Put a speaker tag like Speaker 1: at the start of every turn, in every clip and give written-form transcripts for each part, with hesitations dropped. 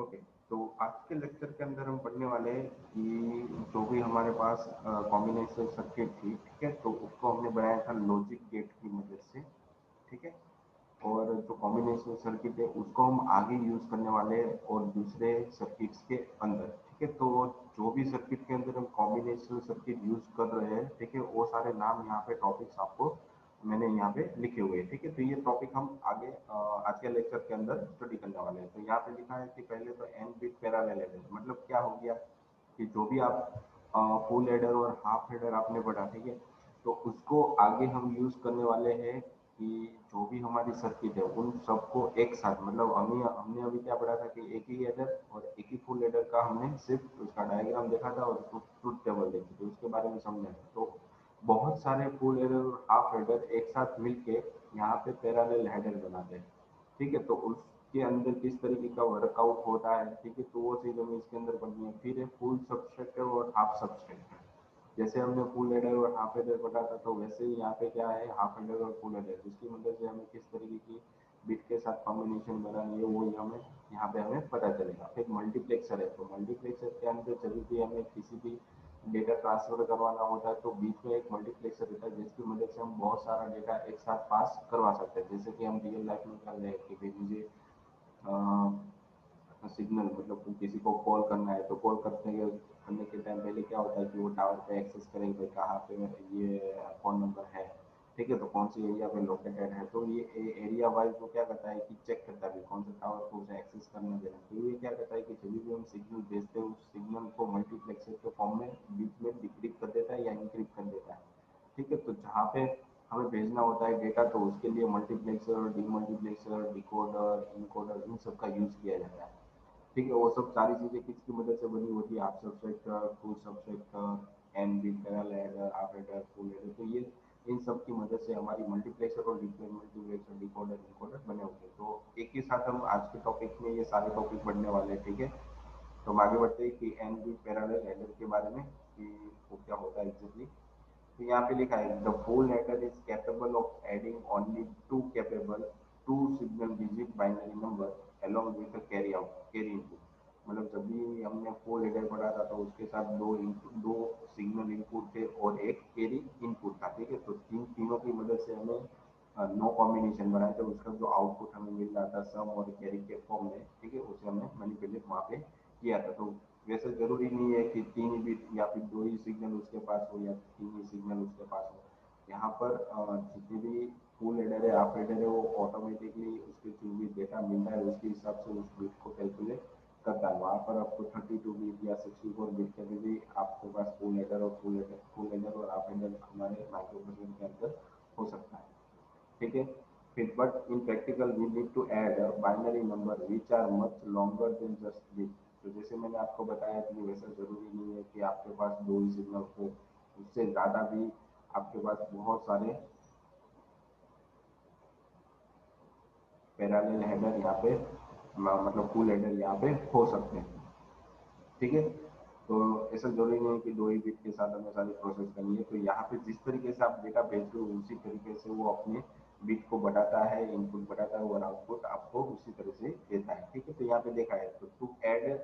Speaker 1: Okay, तो आज के लेक्चर के अंदर हम पढ़ने वाले हैं कि जो भी हमारे पास कॉम्बिनेशन सर्किट थी, ठीक है, तो उसको हमने बनाया था लॉजिक गेट की मदद से, ठीक है। और जो कॉम्बिनेशन सर्किट है उसको हम आगे यूज करने वाले हैं और दूसरे सर्किट्स के अंदर, ठीक है। तो जो भी सर्किट के अंदर हम कॉम्बिनेशन सर्किट यूज कर रहे हैं, ठीक है, वो सारे नाम यहाँ पे टॉपिक्स आपको मैंने यहाँ पे लिखे हुए हैं, ठीक है। तो ये टॉपिक हम आगे आज के लेक्चर के अंदर स्टडी करने वाले हैं। तो यहाँ पे लिखा है कि पहले तो एन बिट पैरेलल एडर, मतलब क्या हो गया कि जो भी आप फुल एडर और हाफ एडर आपने पढ़ा, ठीक है, तो उसको आगे हम यूज करने वाले हैं कि जो भी हमारी सर्किट है उन सबको एक साथ, मतलब हमने हमने अभी क्या पढ़ा था कि एक ही एडर और एक ही फुल एडर का हमने सिर्फ उसका डायग्राम देखा था और उसको ट्रुथ टेबल देखी थी, उसके बारे में समझा था। तो बहुत सारे फुल एडर और हाफ एडर एक साथ मिलके यहाँ पे पैरेलल हेडर बनाते हैं, ठीक है। तो उसके अंदर किस तरीके का वर्कआउट होता है, ठीक है, तो वो चीज़ हमें इसके अंदर पढ़नी है। फिर है फुल सबस्ट्रक्टर और हाफ सबस्ट्रक्टर। जैसे हमने फुल एडर और हाफ एडर पढ़ा था, तो वैसे ही यहाँ पे क्या है, हाफ एडर और फुल एडर, जिसकी मदद से हमें किस तरीके की बिट के साथ कॉम्बिनेशन बनानी है वो हमें यहाँ पे हमें पता चलेगा। फिर मल्टीप्लेक्सर है, तो मल्टीप्लेक्सर के अंदर जब भी हमें किसी भी डेटा ट्रांसफर करवाना होता है तो बीच में एक मल्टीप्लेक्सर रहता है जिसकी मदद से हम बहुत सारा डेटा एक साथ पास करवा सकते हैं। जैसे कि हम रियल लाइफ में कर रहे हैं कि भाई मुझे सिग्नल, मतलब किसी को कॉल करना है, तो कॉल करने के टाइम पहले क्या होता है कि वो टावर पे एक्सेस करेंगे कहाँ पे ये फ़ोन नंबर है, ठीक है, तो कौन सी एरिया पे लोकेटेड है। तो ये एरिया वाइज वो क्या करता है कि चेक करता है कौन सा टावर को उसे एक्सेस करने देना है। तो ये क्या करता है कि जब भी हम सिग्नल भेजते हैं उस सिग्नल को मल्टीप्लेक्सर के फॉर्म में बीच में डिक्रिप्ट कर देता है या इंक्रिप्ट कर देता है, ठीक है। तो जहाँ पे हमें भेजना होता है डेटा, तो उसके लिए मल्टीप्लेक्सर, डीमल्टीप्लेक्सर, डिकोडर, इनकोडर, इन सब का यूज़ किया जाता है, ठीक है। वो सब सारी चीज़ें किसकी मदद से बनी होती है, half subtractor, full subtractor, N bit, parallel adder, half adder, full adder. तो ये इन सब की मदद से हमारी मल्टीप्लेक्सर और मल्टीप्लेक्सर, डिकोडर, इनकोडर बने होते हैं। तो एक ही साथ हम आज के टॉपिक में ये सारे टॉपिक पढ़ने वाले हैं, ठीक है। तो हम आगे बढ़ते हैं कि एन बिट पैरेलल एडर के बारे में कि वो क्या होता है एग्जैक्टली। तो यहाँ पे लिखा है the full adder is capable of adding only two capable to signal digit binary number along with the carry input. मतलब जब भी हमने फुल एडर पढ़ा था तो उसके साथ दो सिग्नल इनपुट थे और एक कैरी इनपुट था, ठीक है। तो तीनों की मदद से हमें नो कॉम्बिनेशन बनाया था, उसका जो आउटपुट हमें मिल रहा था सम और कैरी के फॉर्म में, ठीक है, उसे हमने मैनिपुलेट वहाँ पे किया था। तो वैसे जरूरी नहीं है कि तीन ही बिट या फिर दो ही सिग्नल उसके पास हो या तीन ही सिग्नल उसके पास हो। यहाँ पर जितने भी फुल एडर है, हाफ एडर है, वो ऑटोमेटिकली उसके जो भी डेटा मिलता है उसके हिसाब से उस बिट को कैलकुलेट करता है। वहाँ पर आपको 32 बिट या 64 बिट के भी आपके पास फुल एडर और हाफ एडर हमारे माइक्रोप्रोसेसर के अंदर हो सकता है, ठीक है। फिर but in practical we need to add binary number which are much longer than just bit. तो जैसे मैंने आपको बताया कि वैसा जरूरी नहीं है कि आपके पास दो ही सिग्नल हो, उससे ज़्यादा भी आपके पास बहुत सारे पैरेलल हेडर यहाँ पे मतलब फुल हेडर यहाँ पे हो सकते हैं, ठीक है। तो ऐसा जरूरी नहीं है कि दो ही बिट के साथ हमें सारी प्रोसेस करनी है। तो यहाँ पे जिस तरीके से आप डेटा भेजते हो उसी तरीके से वो अपने बिट को बढ़ाता है, इनपुट बढ़ाता है और आउटपुट आपको उसी तरह से देता है, ठीक है। तो यहाँ पे देखा है तो to add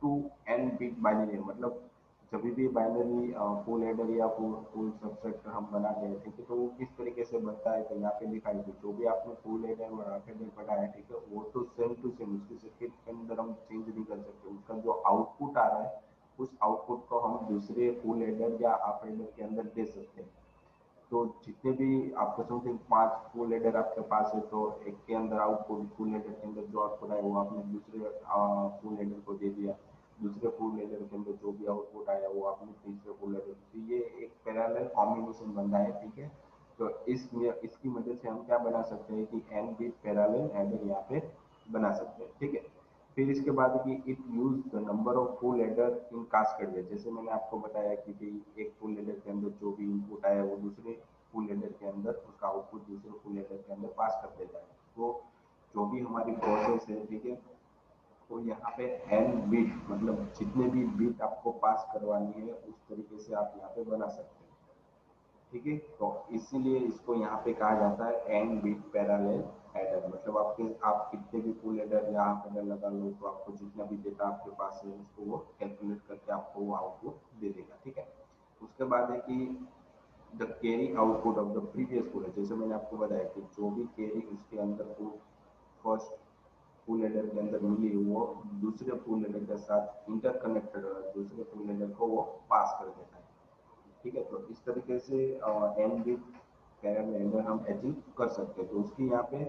Speaker 1: to N bit binary, मतलब जब भी बाइनरी फुल एडर या फुल सबसेट हम बनाते हैं, ठीक है, तो वो किस तरीके से बनता है। तो यहाँ पे लिखा है कि जो भी आपने फुल एडर और हाफ एडर पढ़ा है, ठीक है, वो तो सेम टू सेम उसकी सर्किट के अंदर हम चेंज नहीं कर सकते। उसका जो आउटपुट आ रहा है उस आउटपुट को हम दूसरे फुल एडर या हाफ एडर के अंदर दे सकते हैं। तो जितने भी आपको समथिंग 5 फुल एडर आपके पास है, तो एक के अंदर आउटपुट, फुल एडर के अंदर जो आउटपुट है वो आपने दूसरे फुल एडर को दे दिया, दूसरे फुल एडर के अंदर जो भी आउटपुट आया वो आपने तीसरे फुल एडर। तो ये एक पैरेलल कॉम्बिनेशन बन रहा है, ठीक है। तो इसकी मदद से हम क्या बना सकते हैं कि एन बिट पैरेलल एडर यहाँ पे बना सकते हैं, ठीक है। फिर इसके बाद कि it use the number of full adder in cascade. जैसे मैंने आपको बताया कि भाई एक फुल एडर के अंदर जो भी इनपुट आया वो दूसरे फुल एडर के अंदर उसका आउटपुट दूसरे फुल एडर के अंदर पास कर देता है। तो जो भी हमारी प्रोसेस है, ठीक है, तो यहाँ पे एन बिट मतलब जितने भी बिट आपको पास करवानी है उस तरीके से आप यहाँ पे बना सकते हैं, ठीक है। तो इसीलिए इसको यहाँ पे कहा जाता है एन बिट पैरेलल एडर, मतलब आप आपके आप कितने भी फुल एडर या हाफ एडर लगा लो तो आपको जितना भी डेटा आपके पास है उसको वो कैलकुलेट करके आपको वो आउटपुट दे देगा, ठीक है। उसके बाद है कि the carry output of the previous full, जैसे मैंने आपको बताया कि जो भी कैरी उसके अंदर को फर्स्ट फुल एडर के अंदर मिली वो दूसरे फुल एडर के साथ इंटरकनेक्टेड दूसरे फुल एडर को वो पास कर देता है, ठीक है। तो इस तरीके से एन बिट पैरामीटर हम अचीव कर सकते हैं। तो उसकी यहाँ पे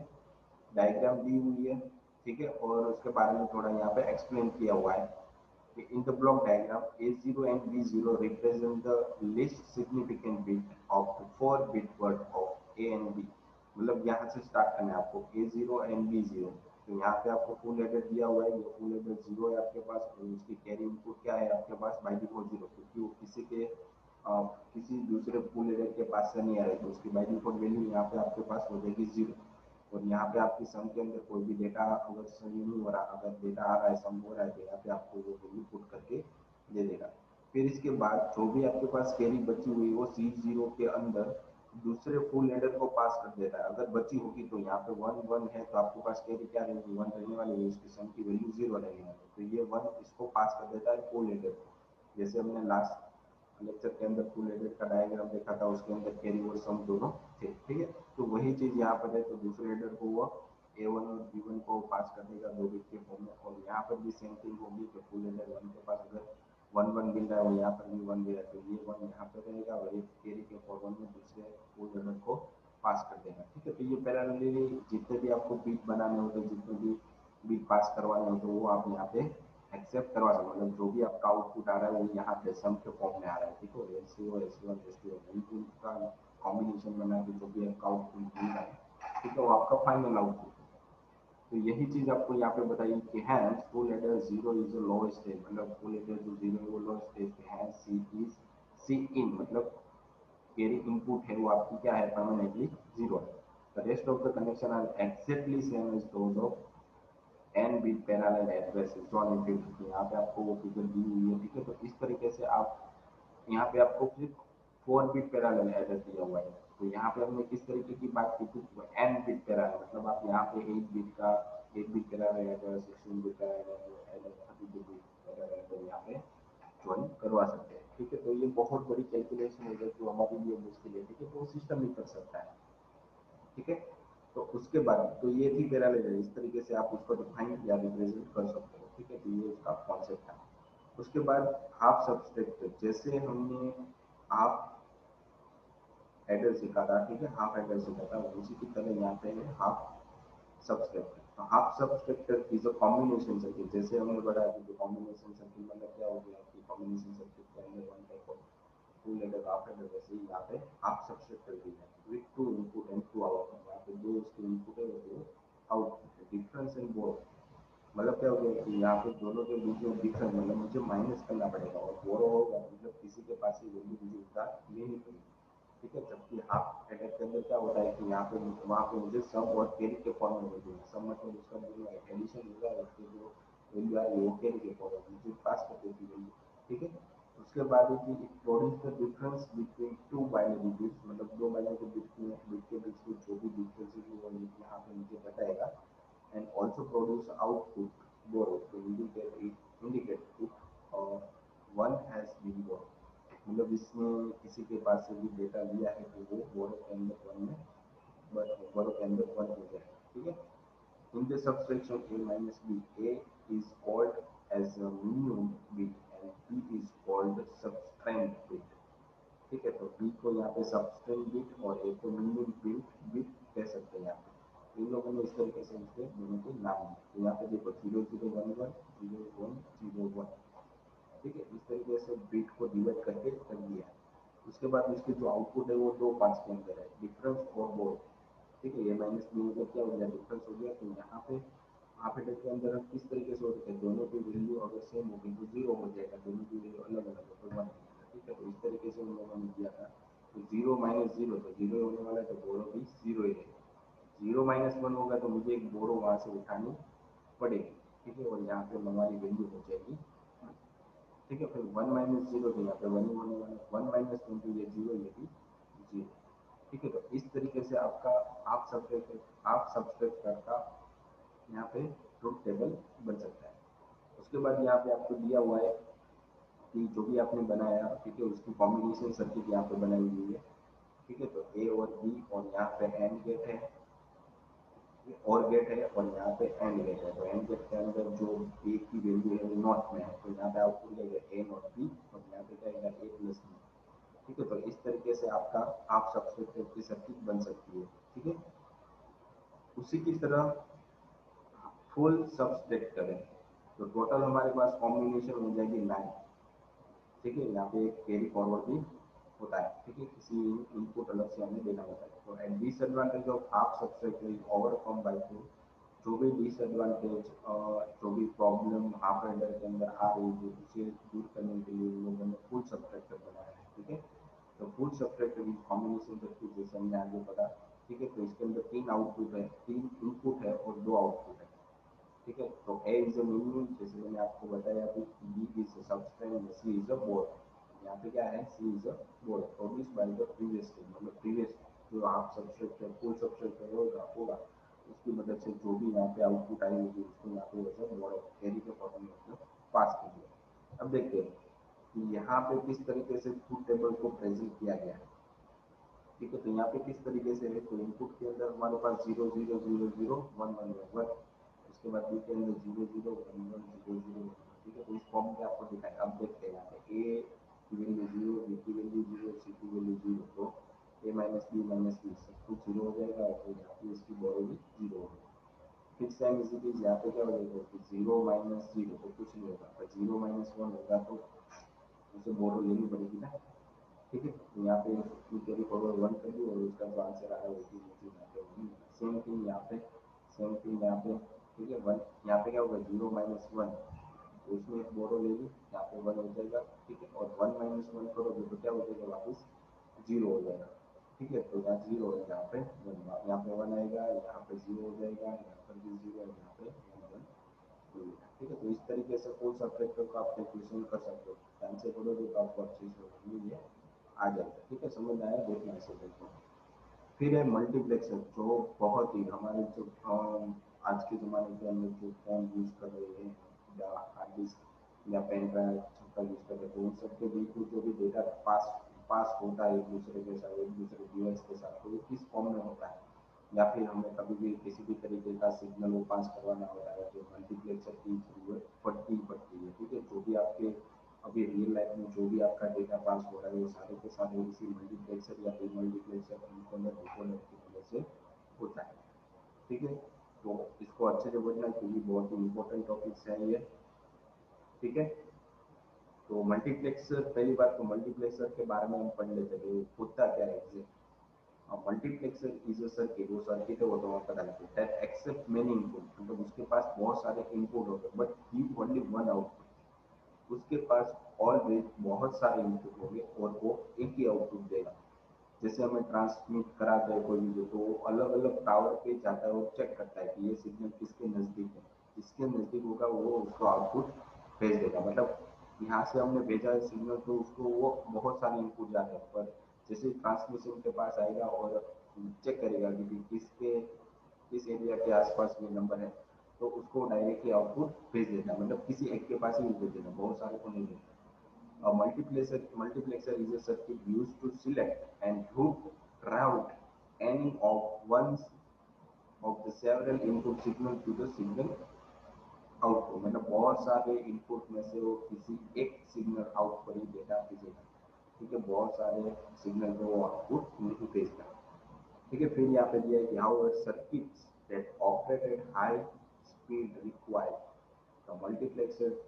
Speaker 1: डायग्राम दी हुई है, ठीक है, और उसके बारे में थोड़ा यहाँ पे एक्सप्लेन किया हुआ है कि in the block diagram A0 and B0 represent the least significant bit of the 4-bit word of A and B। मतलब यहाँ से स्टार्ट करना है आपको A0 and B0। तो यहाँ पे आपको फुल एडर दिया हुआ है, ये फुल एडर जीरो है आपके पास और उसकी कैरी इनपुट क्या है आपके पास बाई डिफॉल्ट जीरो, क्योंकि वो किसी दूसरे फुल एडर के पास से नहीं आ रही, तो उसकी बाई डिफॉल्ट वैल्यू यहाँ पे आपके पास हो जाएगी जीरो। और यहाँ पे आपकी सम के अंदर कोई भी डेटा अगर सही नहीं हो रहा, अगर डेटा आ रहा है सम हो रहा है तो यहाँ पे आपको वो वैल्यू पुट करके दे देगा। फिर इसके बाद जो भी आपके पास कैरी बची हुई वो C0 के अंदर दूसरे फुल एडर को पास कर देता है। अगर बची होगी तो यहाँ पे 1 1 है तो आपके पास कैरी क्या रहेगी 1 रहने वाली है, इसकी सम की वैल्यू 0 रहने वाली है, तो ये 1 इसको पास कर देता है फुल एडर को। जैसे हमने लास्ट लेक्चर के अंदर फुल एडर का डायग्राम देखा था, उसके अंदर कैरी और सम दोनों थे, ठीक है। तो वही चीज यहाँ पर है, तो दूसरे एडर को वो A1 और B1 को पास कर देगा 2 बिट के फॉर्म में, और यहाँ पर भी सेम थिंग होगी कि फुल एडर 1 के पास अगर 1 1 मिल रहा है और यहाँ पर भी 1 मिल रहा है तो ये 1 यहाँ पर रहेगा और एक कैरी के फॉर्म में दूसरे फुल एडर को पास कर देगा, ठीक है। तो ये पैरेलली जितने भी आपको बीट बनाने होते हैं, जितने भी बीट पास करवाने होते हैं वो आप यहाँ पे एक्सेप्ट करवा सकते, मतलब जो भी आपका आउटपुट आ रहा है वो यहाँ पे सम के फॉर्म में आ रहा है, ठीक है। LCO S1 S2 का कॉम्बिनेशन बना के जो भी आपका आउटपुट मिल रहा है, ठीक है, वो आपका फाइनल आउटपुट है। तो यही चीज आपको यहाँ पे बताइए कि है full adder zero is lowest stage, मतलब फुल एडर जो जीरो है वो लोएस्ट स्टेज पे है। सी इज सी इन मतलब कैरी इनपुट है वो आपकी क्या है परमानेंटली जीरो है। The rest of the connection are exactly same as those of N bit parallel adders जॉन इंटीग्रेट। यहाँ पे आपको वो फिगर दी हुई है, ठीक है। तो इस तरीके से आप यहाँ पे आपको सिर्फ 4 बिट पैरेलल एड्रेस दिया हुआ है। तो यहाँ पे हमने किस तरीके की बात की थी, एन बिट पैरेलल मतलब आप यहाँ पे 8 bit parallel address 16 bit parallel address 32 bit parallel address यहाँ पे ज्वाइन करवा सकते हैं, ठीक है। तो ये बहुत बड़ी कैलकुलेशन है जो हमारे लिए मुश्किल है, ठीक है, तो वो सिस्टम ही कर सकता है, ठीक है। तो उसके बाद तो ये थी पैरेलल, इस तरीके से आप उसको डिफाइन या रिप्रेजेंट कर सकते हो, ठीक है। तो ये उसका कॉन्सेप्ट है। उसके बाद हाफ सब्सट्रैक्टर, जैसे हमने हाफ एडर सीखा था, ठीक है, हाफ एडर सीखा था, उसी की तरह यहाँ पे है हाफ सब्सट्रैक्टर। तो half subtractor is a combination circuit, जैसे हमने बताया कि कॉम्बिनेशन सर्किट मतलब क्या हो गया कि कॉम्बिनेशन सर्किट के अंदर one type of full adder half adder, वैसे ही यहाँ पे हाफ सब्सट्रैक्टर भी है with two input and two output. यहाँ पे दो उसके इनपुट है और दो आउटपुट है, डिफरेंस इन बोथ मतलब क्या हो गया कि यहाँ पे दोनों के बीच में डिफरेंस मतलब मुझे माइनस करना पड़ेगा और बोरो होगा मतलब किसी के पास ही वैल्यू मुझे उधार लेनी पड़ेगी, ठीक है। जबकि हाफ एडर के अंदर क्या होता है कि यहाँ पे वहाँ पे मुझे सम और कैरी के फॉर्म में वैल्यू है, सम मतलब उसका जो एडिशन होगा उसके जो वैल्यू आ रही है वो कैरी के फॉर्म में मुझे पास कर देती वैल्यू, ठीक है। उसके बाद है कि it produce the difference between two binary bits, मतलब दो बाइनरी बिट के बीच में जो भी डिफरेंस है वो यहाँ पे मुझे बताएगा। And also produce output borrowed to indicate it one has been borrowed, मतलब इसने किसी के पास से भी डेटा लिया है तो वो बोरो के अंदर वन में बोरो के अंदर वन हो जाएगा, ठीक है। In the subtraction a minus b, a is called as a minimum bit and b is called subtrahend bit, ठीक है। तो b को यहाँ पे सबस्ट्रेंट बिट और a को मिनिमम बिट कह सकते हैं यहाँ पे। इन लोगों ने इस तरीके से इसके दोनों के नाम दिए। तो यहाँ पे देखो 0 0 1 1 0 1 0 1, ठीक है। इस तरीके से बिट को डिवाइड करके कर दिया है। उसके बाद इसके जो आउटपुट है वो दो पार्ट्स के अंदर है, डिफरेंस और बोर्ड, ठीक है। ये माइनस बी मतलब क्या हो गया डिफरेंस हो गया। तो यहाँ पे हाफ एडर के अंदर हम किस तरीके से होते हैं दोनों की वैल्यू अगर सेम होगी तो जीरो हो जाएगा, दोनों की वैल्यू अलग अलग है तो वन हो जाएगा, ठीक है। तो इस तरीके से उन लोगों ने किया था। तो जीरो माइनस जीरो तो जीरो होने वाला है तो बोरो भी जीरो ही रहेगा। जीरो माइनस वन होगा तो मुझे एक बोरो वहाँ से उठानी पड़ेगी, ठीक है, और यहाँ पे हमारी वैल्यू हो जाएगी, ठीक है। फिर वन माइनस जीरो तो यहाँ पे वन ही होने वाला है, वन माइनस वन तो ये जीरो ये भी जीरो, ठीक है। तो इस तरीके से आपका आप सब्सट्रैक्टर का यहाँ पे ट्रुथ टेबल बन सकता है। उसके बाद यहाँ पे आपको दिया हुआ है कि जो भी आपने बनाया, ठीक है, उसकी कॉम्बिनेशन सर्किट यहाँ पे बनाई हुई है, ठीक है। तो ए और बी, और यहाँ पे एंड गेट है, और गेट है, और यहाँ पे एंड गेट है। तो एंड गेट के अंदर जो ए की वैल्यू है वो नॉट में है, तो यहाँ पे आउटपुट जाएगा ए नॉट बी, और यहाँ पे जाएगा ए प्लस बी, ठीक है। तो इस तरीके से आपका हाफ सब्सट्रैक्टर की सर्किट बन सकती है, ठीक है। उसी की तरह फुल सब्सट्रैक्ट करें तो टोटल हमारे पास कॉम्बिनेशन हो जाएगी 9, ठीक है। यहाँ पे एक कैरी फॉरवर्ड भी होता है, ठीक है, किसी इनपुट अलग से हमें देना होता है। तो and disadvantage of half subtractor is overcome by two, जो भी डिसएडवांटेज, जो भी प्रॉब्लम हाफ एडर के अंदर आ रही है उसे दूर करने के लिए लोगों ने फुल सब्सट्रैक्टर बनाया है, ठीक है। तो full subtractor is combination circuit, जैसे हमने आगे पढ़ा, ठीक है। तो इसके अंदर 3 आउटपुट है, 3 इनपुट है और 2 आउटपुट है, ठीक है। तो ए इज अ मिनिमम, जैसे मैंने आपको बताया अभी, B is a substring, C is a borrow. यहाँ पे क्या है, C is a borrow produce by the previous stage, मतलब प्रीवियस जो आप सब्सट्रैक्टर फुल सब्सट्रैक्टर होगा उसकी मदद से जो भी यहाँ पे आउटपुट आई होगी उसको यहाँ पे वैसे बोर्ड कैरी के फॉर्म में मतलब पास कीजिए। अब देखते हैं कि यहाँ पे किस तरीके से ट्रूथ टेबल को प्रेजेंट किया गया है, ठीक है। तो यहाँ पे किस तरीके से है, तो इनपुट के अंदर हमारे पास 0 0 0 0 1 1 1, उसके बाद बी के अंदर 0 0 1 1 0 0, ठीक है। तो इस फॉर्म में आपको दिखाए। अब देखते हैं यहाँ पे ए की वैल्यू 0, बी की वैल्यू 0, सी की वैल्यू 0, तो ए माइनस बी सब कुछ 0 हो जाएगा, और तो यहाँ पे इसकी बॉरो भी 0 हो जाएगा। फिर सेम इसी चीज यहाँ पे क्या हो जाएगा कि 0 माइनस 0 तो कुछ नहीं होगा, पर 0 माइनस 1 होगा तो उसे बोरो लेनी पड़ेगी ना, ठीक है। तो यहाँ पे टू कैरी फॉरवर्ड 1 कर दी, और उसका जो आंसर आ रहा है वो भी मुझे यहाँ पे 1। सेम थिंग यहाँ पे, सेम थिंग यहाँ पे, ठीक है। 1 यहाँ पे क्या होगा, 0 माइनस 1, तो उसमें एक बोरो ले ली, यहाँ पे 1 हो जाएगा, ठीक है। और 1 माइनस 1 करोगे तो क्या हो जाएगा, वापस 0 हो जाएगा, ठीक है। तो यहाँ 0 है, यहाँ पे 1, यहाँ पे 1 आएगा, यहाँ पे 0 हो जाएगा, यहाँ पर भी 0 है, यहाँ पे 1 1 मिलेगा, ठीक है। तो इस तरीके से फुल सब्सट्रैक्टर का आप कैलकुलेशन कर सकते हो। ध्यान से पढ़ोगे तो आपको अच्छी से ये आ जाएगा, ठीक है। समझ में आया, देखना ऐसे देखो। फिर है मल्टीप्लेक्सर, जो बहुत ही हमारे जो आज के ज़माने के अंदर जो फ़ोन यूज़ कर रहे हैं, या हार्ड डिस्क या पेन ड्राइव सबका यूज़ कर रहे हैं, तो उन सबके बीच जो भी डेटा पास पास होता है एक दूसरे के साथ, एक दूसरे डिवाइस के साथ, तो वो किस फॉर्म में होता है, या फिर हमें कभी भी किसी भी तरीके का सिग्नल वो पास करवाना होता है तो मल्टीप्लेक्सर की जरूरत पड़ती है, ठीक है। जो भी आपके अभी रियल लाइफ में जो भी आपका डेटा पास हो रहा है वो सारे के सारे इसी मल्टीप्लेक्सर या फिर मल्टीप्लेक्सर कंट्रोलर डिकोडर की मदद से होता है, ठीक है। तो इसको अच्छे से समझना क्योंकि बहुत ही इंपॉर्टेंट टॉपिक्स है ये, ठीक है। तो मल्टीप्लेक्सर, पहली बात तो मल्टीप्लेक्सर के बारे में हम पढ़ लेते हैं होता क्या है exact. Multiplexer is a circuit, वो सर्किट है वो तो हम पता नहीं, दैट एक्सेप्ट मेनी इनपुट, मतलब उसके पास बहुत सारे इनपुट होते हैं but give only one output. उसके पास ऑलवेज बहुत सारे इनपुट होंगे और वो एक ही आउटपुट देगा। जैसे हमें ट्रांसमिट कराता है कोई वीडियो, तो वो अलग अलग टावर पे जाता है और चेक करता है कि ये सिग्नल किसके नज़दीक है, जिसके नज़दीक होगा वो उसको आउटपुट भेज देगा। मतलब यहाँ से हमने भेजा है सिग्नल तो उसको वो बहुत सारे इनपुट जाते हैं, पर जैसे ट्रांसमिशन के पास आएगा और चेक करेगा कि किसके किस एरिया के आसपास में नंबर है, तो उसको डायरेक्टली आउटपुट भेज देगा। मतलब किसी एक के पास ही भेज देगा, बहुत सारे को नहीं देगा। A multiplexer is a circuit used to select and route any of one of the several input signal to the signal output। मतलब बहुत सारे इनपुट में से वो किसी एक सिग्नल आउट पर ही डेटा भेजेगा, ठीक है। बहुत सारे सिग्नल को वो आउटपुट नहीं भेजता, ठीक है। फिर यहाँ पे दिया है कि how circuits that operate at high speed require the multiplexer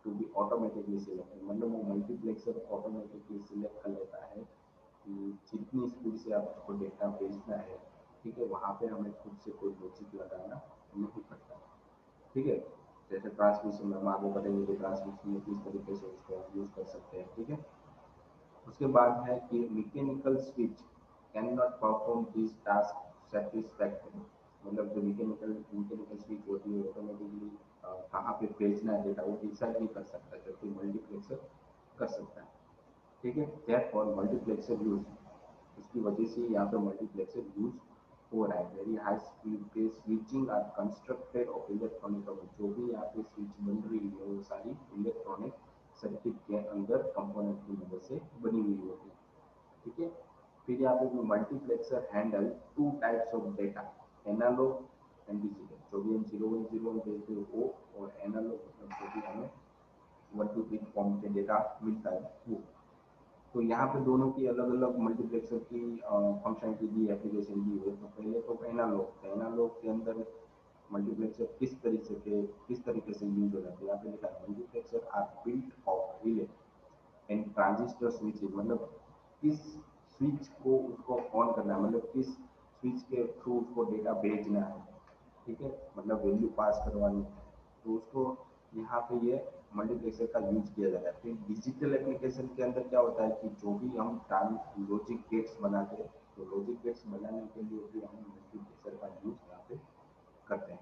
Speaker 1: to be automatically selected. मतलब वो मल्टीप्लेक्सर ऑटोमेटिकली सिलेक्ट कर लेता है कि जितनी स्पीड से आपको डेटा भेजना है, ठीक है, वहाँ पे हमें खुद से कोई लॉजिक लगाना नहीं पड़ता, ठीक है। जैसे ट्रांसमिशन में हम आगे बढ़ेंगे कि ट्रांसमिशन में किस तरीके से उसको यूज़ कर सकते हैं, ठीक है। उसके बाद है कि mechanical switch can not perform this task satisfactory. मतलब जो मैकेनिकल स्विच होती है ऑटोमेटिकली कहाँ पे भेजना है डेटा वो डिसाइड नहीं कर सकता, जबकि मल्टीप्लेक्सर कर सकता है, ठीक है। देयरफॉर मल्टीप्लेक्सर यूज, इसकी वजह से यहाँ पे मल्टीप्लेक्सर यूज हो रहा है। वेरी हाई स्पीड पे switching are constructed of electronic, जो भी यहाँ पे स्विच बन रही है वो सारी इलेक्ट्रॉनिक सर्किट के अंदर कंपोनेंट की मदद से बनी हुई होती है। ठीक है, फिर यहाँ पे multiplexer handle two types of data, analog and digital. जो भी हम 0101 भेजते हैं वो, और एनालॉग मतलब जो भी हमें 1 to 3 फॉर्म के डेटा मिलता है वो। तो यहाँ पे दोनों की अलग अलग मल्टीप्लेक्सर की फंक्शनलिटी दी, एप्लीकेशन दी है। तो पहले तो एनालॉग, एनालॉग के अंदर मल्टीप्लेक्सर किस तरीके से यूज हो जाते हैं। यहाँ पे लिखा है multiplexer are built of relay and transistor switch, मतलब किस स्विच को उसको ऑन करना है, मतलब किस स्विच के थ्रू उसको डेटा भेजना है। ठीक है, मतलब वैल्यू पास करवानी है, तो उसको यहाँ पे ये मल्टीप्लेक्सर का यूज किया जाता है। फिर डिजिटल एप्लीकेशन के अंदर क्या होता है कि जो भी हम लॉजिक गेट्स बनाते हैं, तो लॉजिक गेट्स बनाने के लिए भी हम मल्टीप्लेक्सर का यूज यहाँ पे करते हैं।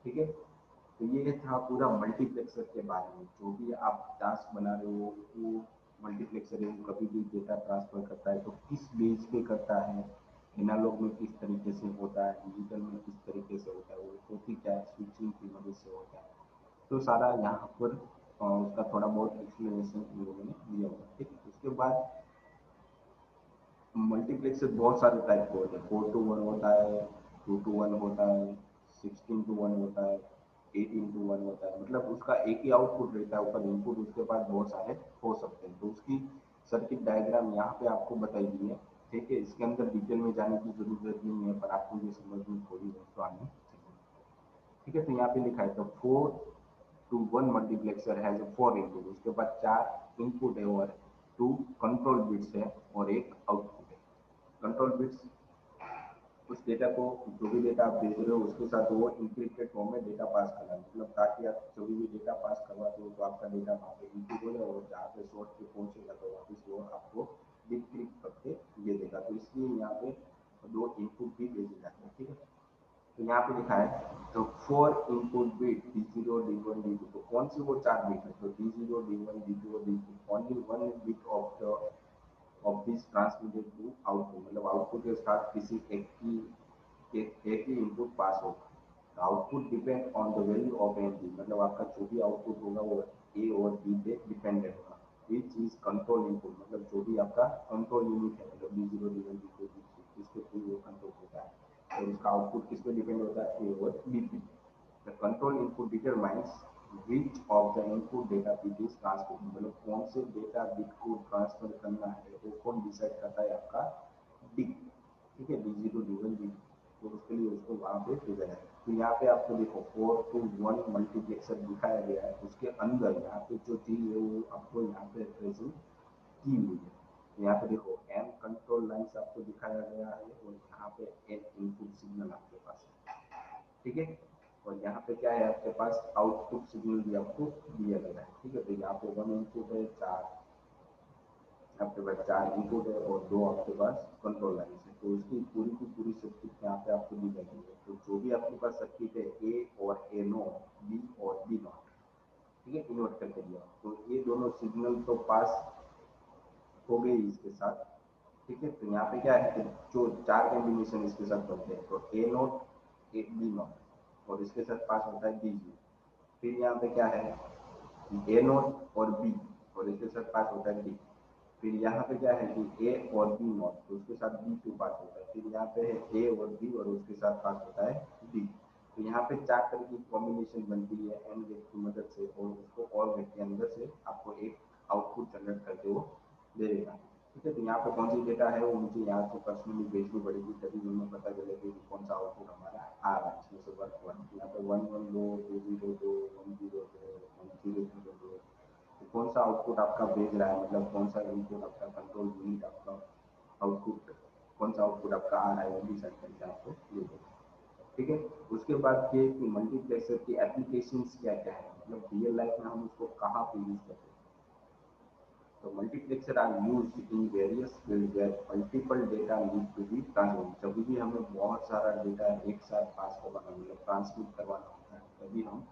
Speaker 1: ठीक है, तो ये था पूरा मल्टीप्लेक्सर के बारे में। जो भी आप टास्क बना रहे हो वो मल्टीप्लेक्सर है, कभी भी डेटा ट्रांसफर करता है तो किस बेस पे करता है, एनालॉग में किस तरीके से होता है, डिजिटल में किस तरीके से होता है, वो होती क्या है, स्विचिंग की मदद से होता है। तो सारा यहाँ पर उसका थोड़ा बहुत एक्सप्लेनेशन इन लोगों ने दिया हुआ है। ठीक है, उसके बाद मल्टीप्लेक्सर बहुत सारे टाइप के होते हैं। 4 to 1 होता है, 2 to 1 होता है, 16 to 1 होता है, 18 to 1 होता है। मतलब उसका एक ही आउटपुट रहता है, ऊपर इनपुट उसके पास बहुत सारे हो सकते हैं। तो उसकी सर्किट डायग्राम यहाँ पे आपको बताई गई है। ठीक है, इसके अंदर डिटेल में जाने की जरूरत नहीं है, पर आपको ये समझ में थोड़ी बहुत तो आनी चाहिए। ठीक है, तो यहाँ पे लिखा है तो 4 to 1 मल्टीप्लेक्सर है जो 4 इनपुट, उसके बाद 4 इनपुट है और 2 कंट्रोल बिट्स है और एक आउटपुट है। कंट्रोल बिट्स उस डेटा को, जो भी डेटा आप भेज रहे हो उसके साथ वो इंक्रिप्टेड फॉर्म में डेटा पास करना है, मतलब ताकि आप जो भी डेटा पास करवाते हो तो आपका डेटा वहाँ पे इनपुट हो जाए, और जहाँ पे सोर्स पे पहुंचेगा तो वापस वो आपको डिक्रिप्ट करके दे देगा। तो इसलिए यहाँ पे 2 इनपुट भी भेजे जाते हैं। ठीक है, तो यहाँ पे लिखा है तो 4 input bit D0 D1 D2, तो कौन सी वो 4 बिट है, तो D0 D1 D2 और D3, only 1 bit of the of this transmitted to output, मतलब आउटपुट के साथ किसी एक ही इनपुट पास होगा। Output depend on the value of N B, मतलब आपका जो भी आउटपुट होगा वो ए और बी पे डिपेंडेंट होगा। विच इज कंट्रोल इनपुट, मतलब जो भी आपका कंट्रोल यूनिट है, मतलब D0 D1 D2 D3, इसके थ्रू वो कंट्रोल होता है। और इसका आउटपुट किस पे डिपेंड होता है, ए और बी पे। The control input determines which of the input data bit is transmitted, मतलब कौन से डेटा बिट को ट्रांसफर करना है वो कौन डिसाइड करता है, आपका डी। ठीक है, D0 D1 D2, तो उसके लिए उसको वहाँ पे भेजा जाए। तो यहाँ पे आपको देखो 4 to 1 मल्टीप्लेक्सर दिखाया गया है, उसके अंदर यहाँ पे जो चीज है वो आपको यहाँ पे प्रेजेंट की हुई है। यहाँ पे देखो एन कंट्रोल लाइन्स आपको दिखाया गया है और यहाँ पे एन इनपुट सिग्नल आपके पास है। ठीक है, और यहाँ पे क्या है आपके पास आउटपुट सिग्नल भी आपको दिया गया है। ठीक है, तो यहाँ पे 1 इनपुट है, 4 आपके पास 4 इनपुट है और 2 आपके पास कंट्रोल लाइन है। तो इसकी पूरी की पूरी सर्किट यहाँ पे आपको दी जाती है। तो जो भी आपके पास सर्किट है ए और ए नॉट, बी और बी नॉट, ठीक है, इन्वर्ट करके दिया, तो ये दोनों सिग्नल तो पास हो गई इसके साथ। ठीक है, तो यहाँ पे क्या है कि जो 4 कॉम्बिनेशन इसके साथ बनते हैं, तो ए नॉट, ए बी नॉट, और इसके साथ पास होता है डी। फिर यहाँ पे क्या है, ए नॉट और बी, और इसके साथ पास होता है डी। फिर यहाँ पे क्या है कि ए और बी नॉट, तो उसके साथ बी टू पास होता है। फिर यहाँ पे है ए और बी और उसके साथ पास होता है डी। तो यहाँ पे 4 तरह की कॉम्बिनेशन बनती है एंड गेट की मदद से, और उसको और गेट के अंदर से आपको एक आउटपुट जनरेट करके वो दे देगा। ठीक है, तो यहाँ पे कौन सी डेटा है वो मुझे यहाँ से पर्सनली भेजनी पड़ेगी, तभी मुझे पता चलेगा कि कौन सा आउटपुट हमारा आ रहा है। इसमें से 1 यहाँ पे 1 1 2 2 0 2 1 0 2 1 0 0 2, तो कौन सा आउटपुट आपका भेज रहा है, मतलब कौन सा इनपुट आपका कंट्रोल यूनिट आपका आउटपुट, कौन सा आउटपुट आपका आ रहा है वो डिसाइड करके आपको दे देगा। ठीक है, उसके बाद ये कि मल्टीप्लेक्सर की एप्लीकेशंस क्या क्या है, मतलब रियल लाइफ में हम उसको कहाँ पे यूज करते हैं। तो multiplexer are used in various field where multiple data need to be transmit, जब भी हमें बहुत सारा डेटा एक साथ पास करवाना, मतलब ट्रांसमिट करवाना होता है, तभी हम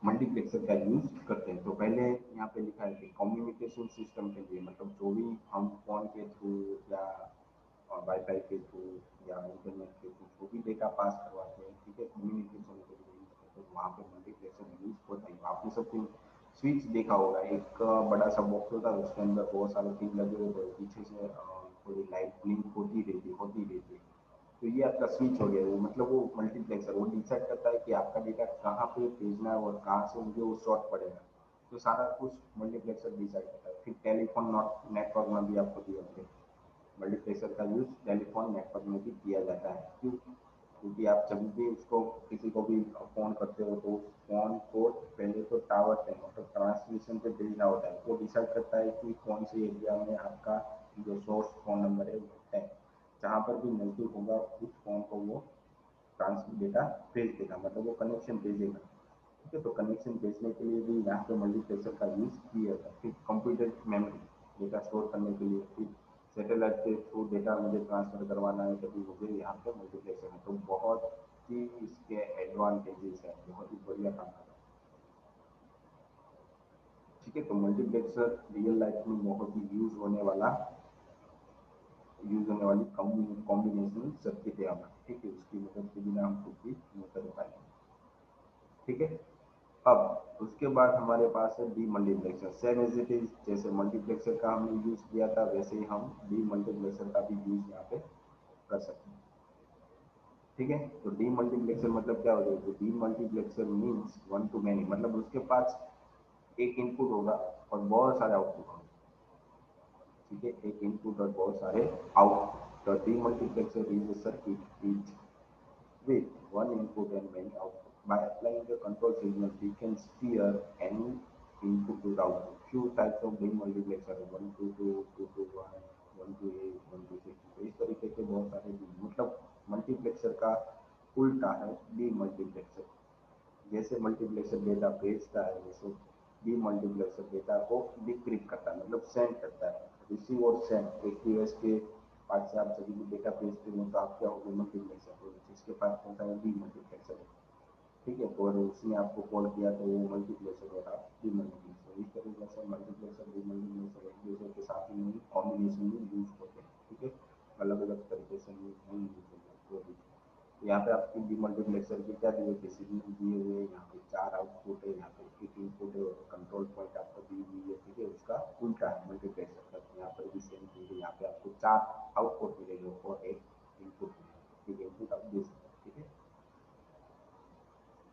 Speaker 1: मल्टीप्लेक्सर का यूज करते हैं। तो पहले यहाँ पे लिखा है कि कम्युनिकेशन सिस्टम के लिए, मतलब जो भी हम फोन के थ्रू या वाईफाई के थ्रू या इंटरनेट के थ्रू जो भी डेटा पास करवाते हैं, ठीक है, कम्युनिकेशन के लिए यूज करते हैं, वहाँ पे मल्टीप्लेक्सर यूज होता है। आपने सबको स्विच देखा होगा, एक बड़ा सा बॉक्स होता है, उसके अंदर बहुत सारे पिन लगे होते हैं, पीछे से थोड़ी लाइट ब्लिंक होती रहती है। तो ये आपका स्विच हो गया, वो मतलब वो मल्टीप्लेक्सर वो डिसाइड करता है कि आपका डेटा कहाँ पे भेजना है और कहाँ से मुझे वो शॉर्ट पड़ेगा। तो सारा कुछ मल्टीप्लेक्सर डिसाइड करता है। फिर टेलीफोन नेटवर्क में भी आपको दिया होते हैं, मल्टीप्लेक्सर का यूज टेलीफोन नेटवर्क में भी किया जाता है। क्यों? क्योंकि आप जब भी उसको किसी को भी फ़ोन करते हो तो उस फ़ोन को पहले तो टावर पे मतलब ट्रांसमिशन पे भेजना होता है। वो डिसाइड करता है कि कौन से एरिया में आपका जो सोर्स फ़ोन नंबर है वो है। जहाँ पर भी नज़दीक होगा उस फ़ोन को वो ट्रांसमिट डेटा भेज देगा, मतलब वो कनेक्शन भेजेगा। ठीक है, तो कनेक्शन भेजने के लिए भी यहाँ पे मल्टीप्लेक्सर का यूज़ किया जाता है। फिर कंप्यूटर मेमोरी डेटा स्टोर करने के लिए, फिर सैटेलाइट के थ्रू डेटा मुझे ट्रांसफ़र करवाना है तभी मुझे यहाँ पे मल्टीप्लेक्सर है। तो बहुत ही इसके एडवांटेजेस हैं, बहुत ही बढ़िया काम कर रहा है। ठीक है, तो मल्टीप्लेक्सर रियल लाइफ में बहुत ही यूज़ होने वाली कॉम्बिनेशन सर्किट है हमारी। ठीक है, उसकी मदद के बिना हम कुछ भी नहीं कर पाएंगे। ठीक है, अब उसके बाद हमारे पास है demultiplexer. Same as it is, जैसे मल्टीप्लेक्सर का हमने यूज किया था वैसे ही हम डी मल्टीप्लेक्सर का भी यूज यहाँ पे कर सकते हैं। ठीक है, तो डी मल्टीप्लेक्सर मतलब क्या हो जाएगा? तो D multiplexer means one two many, मतलब उसके पास एक इनपुट होगा और बहुत सारे आउटपुट होंगे। ठीक है, एक इनपुट और बहुत सारे आउटपुट। तो D multiplexer is a circuit is with one input and many output. By applying the control signal, we can steer any input to the output. Few types of demultiplexer है, 1 to 2, 2 to 1, 1 to 8, 1 to 6। तो इस तरीके के बहुत सारे मतलब multiplexer का उल्टा है डीमल्टीप्लेक्सर। जैसे मल्टीप्लेक्सर डेटा भेजता है, वैसे डीमल्टीप्लेक्सर डेटा को डिक्रिप्ट करता है, मतलब सेंड करता है। रिसीव और सेंड एक डिवाइस के पास से आप जब भी डेटा भेजते हो तो आप क्या होगा? मल्टीप्लेक्सर हो, जिसके पास होता है डीमल्टीप्लेक्सर। ठीक है, तो और उसने आपको कॉल किया तो वो मल्टीप्लेक्सर और आप डीमल्टीप्लेक्सर। इस तरीके से मल्टीप्लेक्सर डीमल्टीप्लेक्सर एक दूसरे के साथ में कॉम्बिनेशन में यूज होते हैं। ठीक है, अलग अलग तरीके से नहीं यूज होते हैं। यहाँ पे आपकी डीमल्टीप्लेक्सर के क्या दिए थे? सिग्नल दिए हुए, यहाँ पे 4 आउटपुट है, यहाँ पे एक इनपुट है और कंट्रोल पॉइंट आपको दी हुई है। ठीक है, उसका उल्टा है मल्टीप्लेक्सर का। यहाँ पर भी सेम चीज़ है, यहाँ पे आपको 4 आउटपुट मिलेंगे और एक इनपुट मिलेगा। ठीक है, इनपुट आप दे सकते हैं। ठीक है,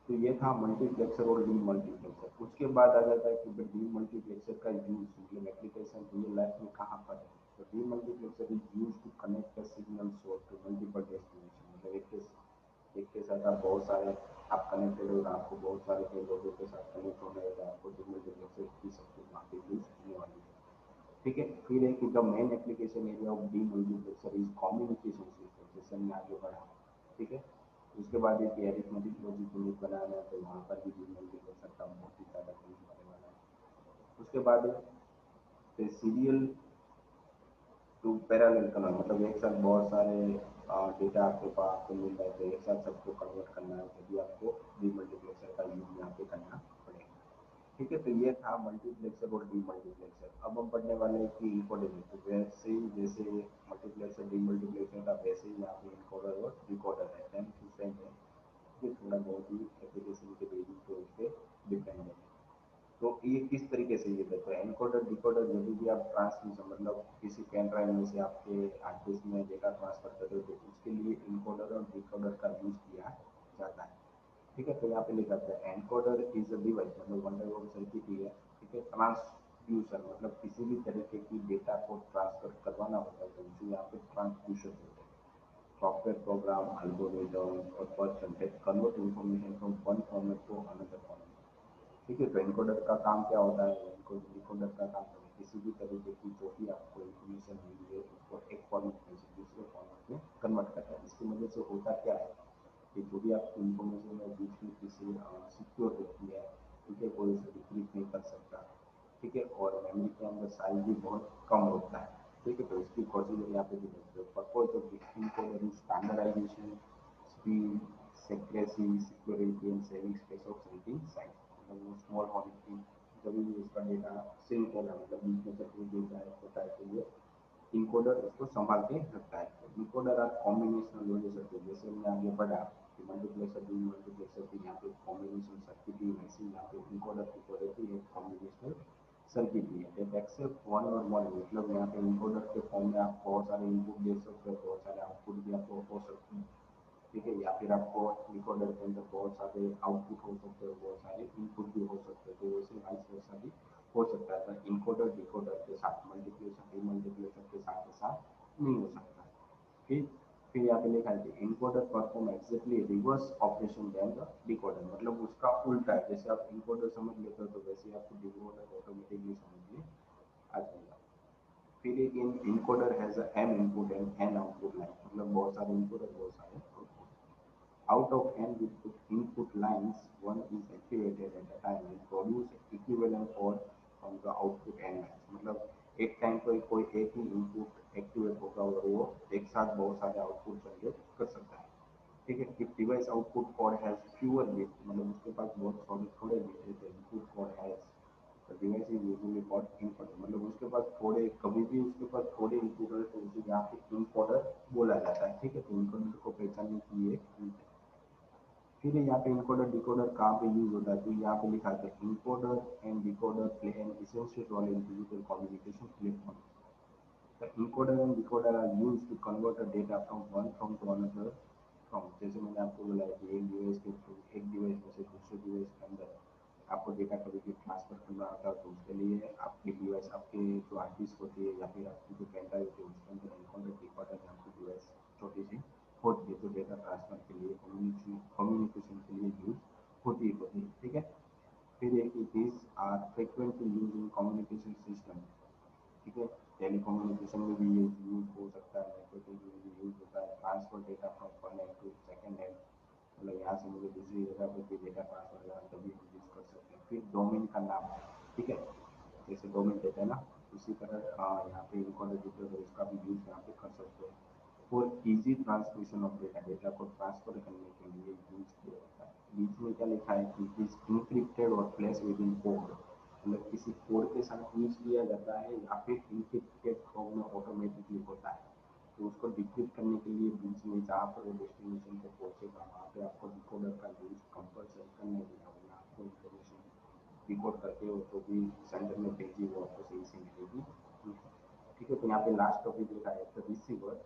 Speaker 1: तो ये था मल्टीप्लेक्सर और डीमल्टीप्लेक्सर। उसके बाद आ जाता है कि डीमल्टीप्लेक्सर का यूज मतलब एप्लीकेशन रियल लाइफ में कहाँ पर है? तो demultiplexer is use to connect the signal source to multiple destination. मतलब एक के साथ आप बहुत सारे आप कनेक्टेड हो, आपको बहुत सारे कई लोगों के साथ कनेक्ट होना है, तो आपको डीमल्टीप्लेक्सर की सब कुछ वहाँ पे यूज होने वाली है। ठीक है, फिर है कि the main application area of demultiplexer is communication system. जैसे हमने आगे बढ़ा, ठीक है, उसके बाद एक अरिथमेटिक लॉजिक यूनिट बनाना है, तो वहाँ पर भी डीमल्टीप्लेक्सर का बहुत ही ज़्यादा यूज होने वाला है। उसके बाद सीरियल टू पैरेलल कन्वर्ट, मतलब एक साथ बहुत सारे डेटा आपके पास आपको मिल रहे थे, एक साथ सबको कन्वर्ट करना है, तभी आपको डीमल्टीप्लेक्सर का यूज यहाँ पे करना पड़ेगा। ठीक है, तो ये था मल्टीप्लेक्सर और डीमल्टीप्लेक्सर। अब हम पढ़ने वाले हैं कि इनकोडिंग। तो वैसे ही जैसे मल्टीप्लेक्सर डीमल्टीप्लेक्सर था, वैसे ही यहाँ पे इनकोडर और डिकोडर है, सेम टू सेम है। ये थोड़ा बहुत ही एप्लीकेशन के बेसिस पे उस पर डिपेंड है। तो ये किस तरीके से ये देते हैं? एनकोडर डिकोडर, जब भी आप ट्रांसमिशन मतलब किसी पेन ड्राइव में से आपके हार्ड डिस्क में डेटा ट्रांसफर कर रहे हो, तो उसके लिए इनकोडर और डिकोडर का यूज किया जाता है। ठीक है, तो यहाँ पे लिखा था एनकोडर इज अ डिवाइस, मतलब वन टाइप ऑफ सर्किट ही है। ठीक है, ट्रांसड्यूसर मतलब किसी भी तरीके की डेटा को ट्रांसफर करवाना होता है तो उसे यहाँ पे ट्रांसड्यूसर होते हैं। सॉफ्टवेयर प्रोग्राम, एल्गोरिदम और person that convert information from one format to another format. ठीक है, तो एनकोडर का काम क्या होता है? एनकोडर डिकोडर का काम है किसी भी तरीके की जो भी आपको इन्फॉर्मेशन मिली है उसको एक फॉर्मेट में से दूसरे फॉर्मेट में कन्वर्ट करता है। इसकी वजह से होता क्या है कि जो भी आपकी इन्फॉर्मेशन है बीच में किसी सिक्योर होती है। ठीक है, कोई उसे डिक्रिप्ट नहीं कर सकता। ठीक है, और मेमोरी के अंदर साइज भी बहुत कम होता है। ठीक है, तो इसकी प्रोसीजर यहाँ पे भी देखते हो। Purpose of encoder is standardization, speed, secrecy, security and saving space of sending size. मतलब वो स्मॉल क्वांटिटी जब भी उसका डेटा सिंक होना, मतलब बीच में से कोई डेटा है छोटा है तो ये इनकोडर उसको संभाल के रखता है। Encoder are combinational logic circuit, जैसे हमने आगे पढ़ा कि मल्टीप्लेक्सर डीमल्टीप्लेक्सर की यहाँ पे कॉम्बिनेशन सर्किट ही वैसे यहाँ पे इनकोडर की जो रहती है कॉम्बिनेशनल सर्किट ही है। दैट एक्सेप्ट वन और मोर, मतलब यहाँ पे इनकोडर के फॉर्म में आप बहुत सारे इनपुट दे सकते हो, बहुत सारे आउटपुट भी आपको हो सकते हैं, ठीक है। या फिर आपको डिकोडर के अंदर बहुत सारे आउटपुट हो सकते हैं, बहुत सारे इनपुट भी हो सकते हैं, तो वैसे वाइस वर्सा भी हो सकता है। पर इनकोडर डिकोडर के साथ मल्टीप्लिकेशन डीमल्टीप्लिकेशन के साथ नहीं हो सकता। फिर यहाँ पे लिखा है कि encoder perform exactly reverse operation then the decoder, मतलब उसका उल्टा है। जैसे आप इनकोडर समझ लेते हो तो वैसे ही आपको डिकोडर ऑटोमेटिकली समझ में आ जाएगा। फिर एक encoder has an input and an output line, मतलब बहुत सारे इनपुट और बहुत सारे output. Out of n input lines, one is activated at a time and produce equivalent code from the output n lines, मतलब एक टाइम पर कोई एक ही इनपुट एक्टिवेट होगा और वो एक साथ बहुत सारे आउटपुट जनरेट कर सकता है, ठीक है। If device output code has fewer bit, मतलब उसके पास बहुत थोड़े थोड़े बिट है, तो input code has device is usually called encoder, मतलब उसके पास थोड़े, कभी भी उसके पास थोड़े इनपुट है तो उसे यहाँ पे इनकोडर बोला जाता है, ठीक है। तो इनकोडर को पहचानने की ये फिर यहाँ पे इनकोडर डिकोडर कहाँ पे यूज होता है, तो यहाँ पे लिखा है encoder and decoder play an essential role in digital communication platform. The encoder and decoder are used to convert the data from one form to another form, जैसे मैंने आपको बोला है कि एक डिवाइस में से दूसरे डिवाइस के अंदर आपको डेटा कभी भी ट्रांसफर करना होता है, तो उसके लिए आपकी डिवाइस, आपकी जो हार्ड डिस्क होती है या फिर आपकी जो पेन ड्राइव होती है उसके अंदर एनकोडर डिकोडर में आपकी डिवाइस छोटी सी होती है, जो डेटा ट्रांसफर के लिए कम्युनिकेशन के लिए यूज होती है, ठीक है। फिर एक these are frequently use in communication system, ठीक है। टेलीकम्युनिकेशन में भी ये यूज हो सकता है, नेटवर्किंग में भी यूज होता है। Transfer data from one end to second end, मतलब यहाँ से मुझे दूसरी जगह पर भी डेटा ट्रांसफर करना तभी हम यूज कर सकते हैं। फिर डोमेन का नाम, ठीक है, जैसे डोमेन देते हैं ना, उसी तरह यहाँ पे इनकोडर डिकोडर इसका भी यूज यहाँ पे कर सकते हैं। For easy transmission of data, data को ट्रांसफर करने के लिए यूज किया जाता है। बीच में क्या लिखा है कि इट इज इंक्रिप्टेड और प्लेस विद इन कोड, मतलब किसी कोड के साथ यूज किया जाता है या फिर इंक्रिप्टेड फॉर्म में ऑटोमेटिकली होता है। तो उसको डिक्रिप्ट करने के लिए बीच में जहाँ पर वो डेस्टिनेशन पे पहुंचेगा वहाँ पे आपको डिकोडर का यूज कंपलसरी करना होगा, वरना आपको इन्फॉर्मेशन डिकोड करके वो जो भी सेंडर में भेजी वो आपको सही से मिलेगी, ठीक है। तो यहाँ पे लास्ट टॉपिक लिखा है the receiver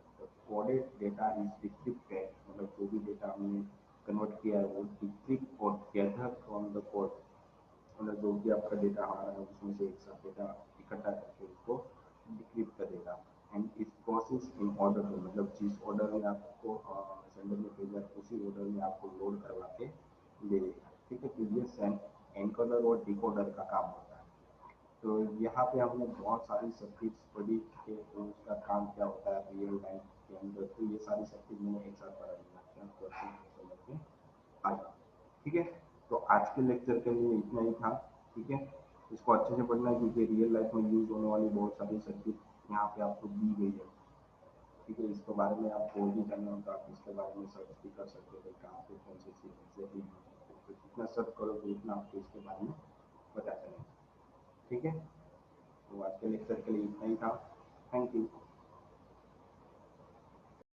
Speaker 1: coded data is decrypted, मतलब जो भी डेटा हमने कन्वर्ट किया है वो डिक्रिप्ट और गैदर फ्रॉम द कोड, मतलब जो भी आपका डेटा हमारा है उसमें से एक साथ डेटा इकट्ठा करके उसको डिक्रिप्ट करेगा। एंड इस प्रोसेस इन ऑर्डर में, मतलब जिस ऑर्डर में आपको सेंडर में भेजा उसी ऑर्डर में आपको लोड करवा के दे देगा, ठीक है। तो ये एनकोडर और डिकोडर का काम होता है। तो यहाँ पे हमने बहुत सारी सर्किट्स पढ़ी कि उसका काम क्या होता है रियल टाइम के अंदर, तो ये सारी सर्किट मैंने एक साथ पढ़ा दिया क्या क्वेश्चन समझ में आया, ठीक है। तो आज के लेक्चर के लिए इतना ही था, ठीक है। इसको अच्छे से पढ़ना है क्योंकि रियल लाइफ में यूज होने वाली बहुत सारी सर्किट यहाँ पे आपको दी गई है, ठीक है। इसके बारे में आप और भी जानना हो तो आप इसके बारे में सर्च भी कर सकते हो, कहाँ पे कौन सी चीज़ एग्जैक्टली यूज होती है, तो जितना सर्च करोगे उतना आपको इसके बारे में पता चलेगा, ठीक है। तो आज के लेक्चर के लिए इतना ही था। Thank you.